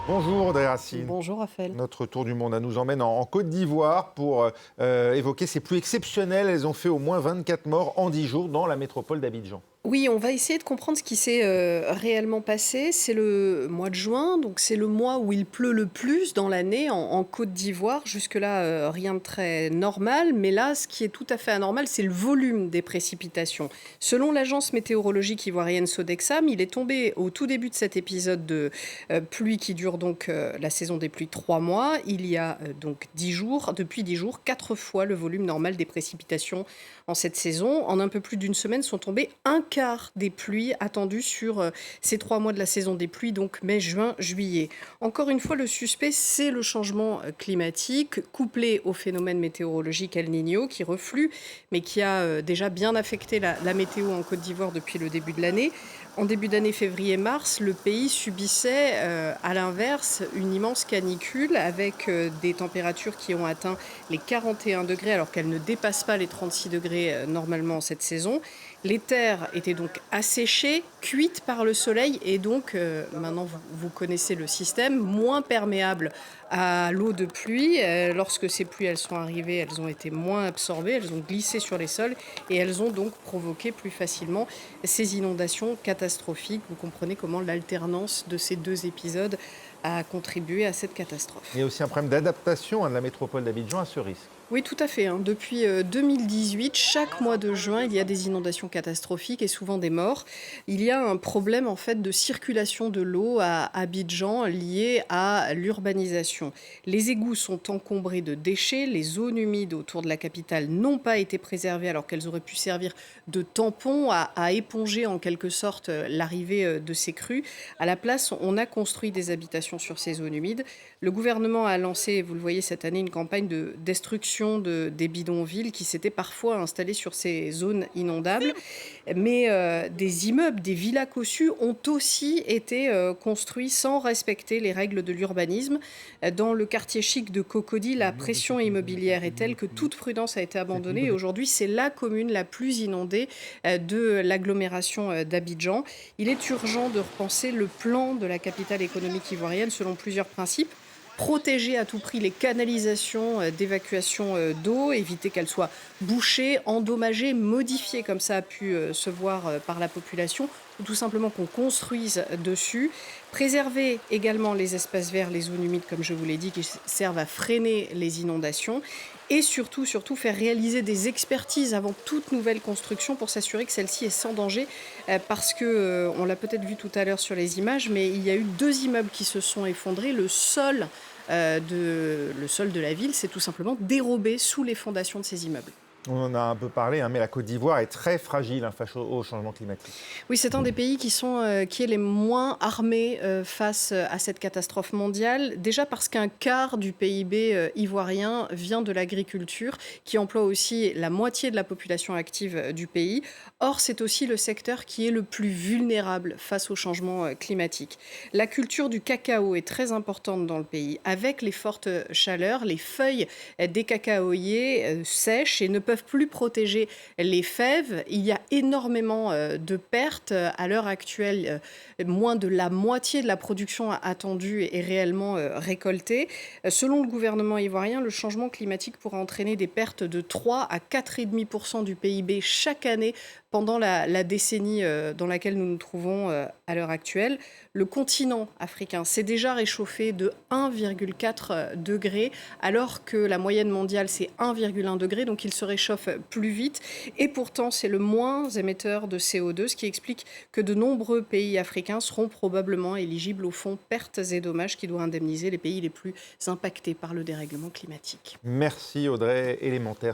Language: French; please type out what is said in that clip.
Bonjour Audrey Racine. Bonjour Raphaël. Notre tour du monde nous emmène en Côte d'Ivoire pour évoquer ces pluies exceptionnelles. Elles ont fait au moins 24 morts en 10 jours dans la métropole d'Abidjan. Oui, on va essayer de comprendre ce qui s'est réellement passé. C'est le mois de juin, donc c'est le mois où il pleut le plus dans l'année en Côte d'Ivoire. Jusque-là, rien de très normal, mais là, ce qui est tout à fait anormal, c'est le volume des précipitations. Selon l'agence météorologique ivoirienne Sodexam, il est tombé au tout début de cet épisode de pluie qui dure donc la saison des pluies 3 mois. Il y a donc 10 jours, depuis 10 jours, 4 fois le volume normal des précipitations en cette saison. En un peu plus d'une semaine sont tombés un quart des pluies attendues sur ces 3 mois de la saison des pluies, donc mai, juin, juillet. Encore une fois, le suspect, c'est le changement climatique, couplé au phénomène météorologique El Niño qui reflue, mais qui a déjà bien affecté la météo en Côte d'Ivoire depuis le début de l'année. En début d'année février-mars, le pays subissait, à l'inverse, une immense canicule avec des températures qui ont atteint les 41 degrés alors qu'elles ne dépassent pas les 36 degrés normalement cette saison. Les terres étaient donc asséchées, cuites par le soleil et donc, maintenant vous connaissez le système, moins perméables à l'eau de pluie. Lorsque ces pluies elles sont arrivées, elles ont été moins absorbées, elles ont glissé sur les sols et elles ont donc provoqué plus facilement ces inondations catastrophiques. Vous comprenez comment l'alternance de ces deux épisodes a contribué à cette catastrophe. Il y a aussi un problème d'adaptation de la métropole d'Abidjan à ce risque. Oui, tout à fait. Depuis 2018, chaque mois de juin, il y a des inondations catastrophiques et souvent des morts. Il y a un problème en fait de circulation de l'eau à Abidjan lié à l'urbanisation. Les égouts sont encombrés de déchets, les zones humides autour de la capitale n'ont pas été préservées alors qu'elles auraient pu servir de tampon à éponger en quelque sorte l'arrivée de ces crues. À la place, on a construit des habitations sur ces zones humides. Le gouvernement a lancé, vous le voyez cette année, une campagne de destruction des bidonvilles qui s'étaient parfois installés sur ces zones inondables. Mais des immeubles, des villas cossues ont aussi été construits sans respecter les règles de l'urbanisme. Dans le quartier chic de Cocody, la pression immobilière est telle que toute prudence a été abandonnée. Et aujourd'hui, c'est la commune la plus inondée de l'agglomération d'Abidjan. Il est urgent de repenser le plan de la capitale économique ivoirienne selon plusieurs principes. Protéger à tout prix les canalisations d'évacuation d'eau, éviter qu'elles soient bouchées, endommagées, modifiées comme ça a pu se voir par la population, ou tout simplement qu'on construise dessus. Préserver également les espaces verts, les zones humides, comme je vous l'ai dit, qui servent à freiner les inondations. Et surtout, faire réaliser des expertises avant toute nouvelle construction pour s'assurer que celle-ci est sans danger. Parce que, on l'a peut-être vu tout à l'heure sur les images, mais il y a eu 2 immeubles qui se sont effondrés. Le sol de la ville s'est tout simplement dérobé sous les fondations de ces immeubles. On en a un peu parlé, mais la Côte d'Ivoire est très fragile face au changement climatique. Oui, c'est un des pays qui est les moins armés face à cette catastrophe mondiale. Déjà parce qu'un quart du PIB ivoirien vient de l'agriculture, qui emploie aussi la moitié de la population active du pays. Or, c'est aussi le secteur qui est le plus vulnérable face au changement climatique. La culture du cacao est très importante dans le pays. Avec les fortes chaleurs, les feuilles des cacaoyers sèchent et ne peuvent plus protéger les fèves. Il y a énormément de pertes. À l'heure actuelle, moins de la moitié de la production attendue est réellement récoltée. Selon le gouvernement ivoirien, le changement climatique pourra entraîner des pertes de 3 à 4,5% du PIB chaque année pendant la décennie dans laquelle nous nous trouvons à l'heure actuelle. Le continent africain s'est déjà réchauffé de 1,4 degré, alors que la moyenne mondiale, c'est 1,1 degré, donc il se réchauffe plus vite. Et pourtant, c'est le moins émetteur de CO2, ce qui explique que de nombreux pays africains seront probablement éligibles au fonds pertes et dommages qui doit indemniser les pays les plus impactés par le dérèglement climatique. Merci Audrey, élémentaire